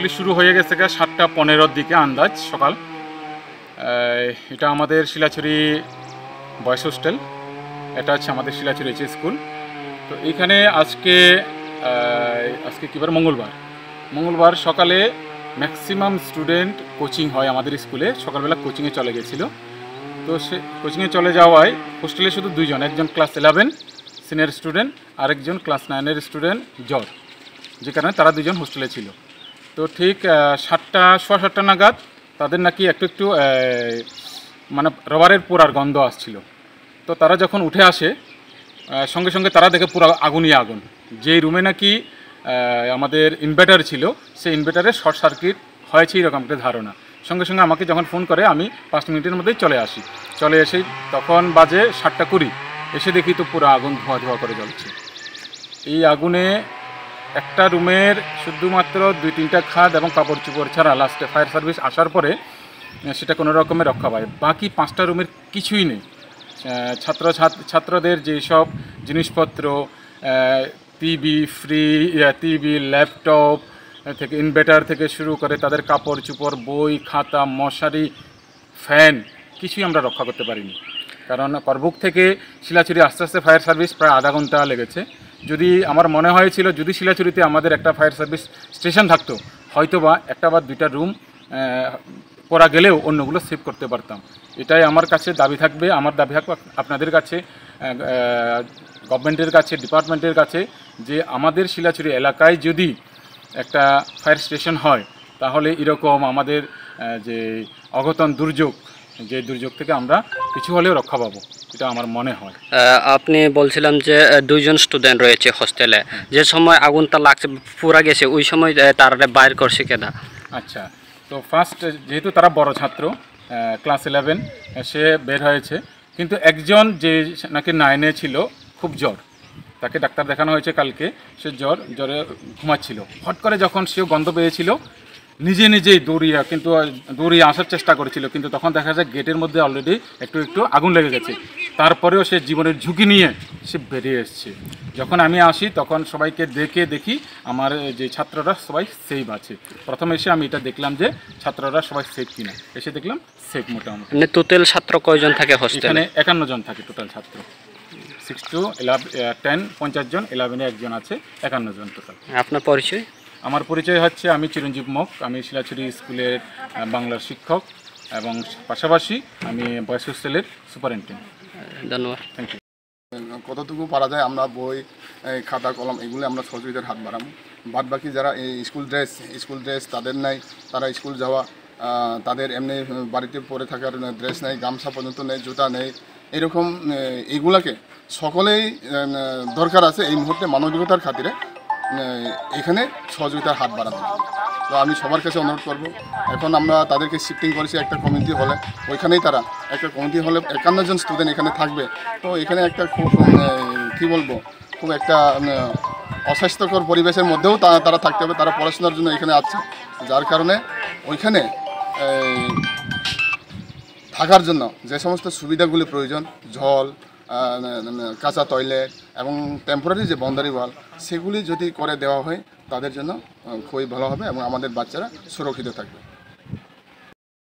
Actually শুরু হয়ে গেছে 7:15-র দিকে আন্দাজ সকাল। এটা আমাদের শিলাছড়ি বয়েজ হোস্টেল, এটা হচ্ছে আমাদের শিলাছড়ি এইচ স্কুল। তো এইখানে আজকে কী বার, মঙ্গলবার সকালে ম্যাক্সিমাম স্টুডেন্ট কোচিং হয় আমাদের স্কুলে, সকালবেলা কোচিংয়ে চলে গেছিলো। তো সে কোচিংয়ে চলে যাওয়ায় হোস্টেলে শুধু দুইজন, একজন ক্লাস 11 সিনিয়র স্টুডেন্ট, আরেকজন ক্লাস 9-এর স্টুডেন্ট জ্বর, যে কারণে তারা দুজন হোস্টেলে ছিল। তো ঠিক 7টা নাগাদ তাদের নাকি একটু মানে রবারের পোড়ার গন্ধ আসছিল। তো তারা যখন উঠে আসে সঙ্গে সঙ্গে তারা দেখে পুরো আগুনই আগুন। যেই রুমে নাকি আমাদের ইনভার্টার ছিল, সেই ইনভার্টারে শর্ট সার্কিট হয়েছে এরকম একটা ধারণা। সঙ্গে সঙ্গে আমাকে যখন ফোন করে আমি 5 মিনিটের মধ্যেই চলে এসে তখন বাজে 7:20, এসে দেখি তো পুরো আগুন ধোঁয়া করে জ্বলছে। এই আগুনে একটা রুমের শুধুমাত্র 2-3টা খাট এবং কাপড় চোপড় ছাড়া লাস্টে ফায়ার সার্ভিস আসার পরে সেটা কোনো রকমের রক্ষা পায়। বাকি 5টা রুমের কিছুই নেই। ছাত্রদের যেসব জিনিসপত্র, টিভি, ল্যাপটপ থেকে ইনভার্টার থেকে শুরু করে তাদের কাপড় চোপড়, বই খাতা, মশারি, ফ্যান, কিছুই আমরা রক্ষা করতে পারিনি। কারণ করবুক থেকে শিলাছড়ি আস্তে ফায়ার সার্ভিস প্রায় আধা ঘন্টা লেগেছে। যদি আমার মনে হয়েছিল যদি শিলাছড়িতে আমাদের একটা ফায়ার সার্ভিস স্টেশন থাকতো, হয়তোবা একটা বা 2টা রুম করা গেলেও অন্যগুলো সেভ করতে পারতাম। এটাই আমার কাছে দাবি থাকবে, আমার দাবি থাকবে আপনাদের কাছে, গভর্নমেন্টের কাছে, ডিপার্টমেন্টের কাছে, যে আমাদের শিলাছড়ি এলাকায় যদি একটা ফায়ার স্টেশন হয় তাহলে এরকম আমাদের যে অঘটন দুর্যোগ, যে দুর্যোগ থেকে আমরা কিছু হলেও রক্ষা পাবো, এটা আমার মনে হয়। আপনি বলছিলাম যে 2জন স্টুডেন্ট রয়েছে হোস্টেলে, যে সময় আগুনটা লাগছে পুরা গেছে ওই সময় তারা বাইর করছে কেনা? আচ্ছা, তো ফার্স্ট যেহেতু তারা বড় ছাত্র, ক্লাস 11, সে বের হয়েছে, কিন্তু একজন যে নাকি 9-এ ছিল খুব জ্বর, তাকে ডাক্তার দেখানো হয়েছে কালকে, সে জ্বরে ঘুমাচ্ছিল। হট করে যখন সেও গন্ধ পেয়েছিল নিজেই দৌড়িয়ে আসার চেষ্টা করেছিল, কিন্তু তখন দেখা যায় গেটের মধ্যে অলরেডি একটু আগুন লেগে গেছে। তারপরেও সে জীবনের ঝুঁকি নিয়ে সে বেরিয়ে এসছে। যখন আমি আসি তখন সবাইকে দেখি আমার যে ছাত্ররা সবাই সেফ আছে। প্রথমে এসে আমি এটা দেখলাম যে ছাত্ররা সবাই সেফ কিনা, এসে দেখলাম সেফ মোটামুটি। টোটাল ছাত্র কয়জন থাকে হোস্টেলে? এখানে 51 জন থাকে টোটাল ছাত্র, 6 to 10 50 জন, 11-এ একজন আছে, 51 জন টোটাল। আপনার পরিচয়? আমার পরিচয় হচ্ছে আমি চিরঞ্জীব মক, আমি শিলাছড়ি স্কুলের বাংলার শিক্ষক এবং পাশাপাশি আমি বয়েজ হোস্টেলের সুপারিনটেন্ডেন্ট। ধন্যবাদ। Thank you. কতটুকু পারা যায় আমরা বই, খাতা, কলম এগুলো আমরা সহযোগিতার হাত বাড়াবো। বাদ বাকি যারা এই স্কুল ড্রেস তাদের নাই, তারা স্কুল যাওয়া, তাদের এমনি বাড়িতে পরে থাকার ড্রেস নেই, গামছা পর্যন্ত নেই, জুতা নেই, এরকম এইগুলাকে সকলেই দরকার আছে এই মুহূর্তে মানবিকতার খাতিরে এখানে সহযোগিতার হাত বাড়ানো। তো আমি সবার কাছে অনুরোধ করব, এখন আমরা তাদেরকে শিফটিং করেছি একটা কমিউনিটি হলে, ওইখানেই তারা একটা কমিউনিটি হলে 51 জন স্টুডেন্ট এখানে থাকবে। তো এখানে একটা খুব খুব একটা অস্বাস্থ্যকর পরিবেশের মধ্যেও তারা থাকতে হবে। তারা পড়াশোনার জন্য এখানে আছে, যার কারণে ওইখানে থাকার জন্য যে সমস্ত সুবিধাগুলি প্রয়োজন, জল, কাঁচা টয়লেট এবং টেম্পোরারি যে বাউন্ডারি ওয়াল, সেগুলি যদি করে দেওয়া হয় তাদের জন্য খুবই ভালো হবে এবং আমাদের বাচ্চারা সুরক্ষিত থাকবে।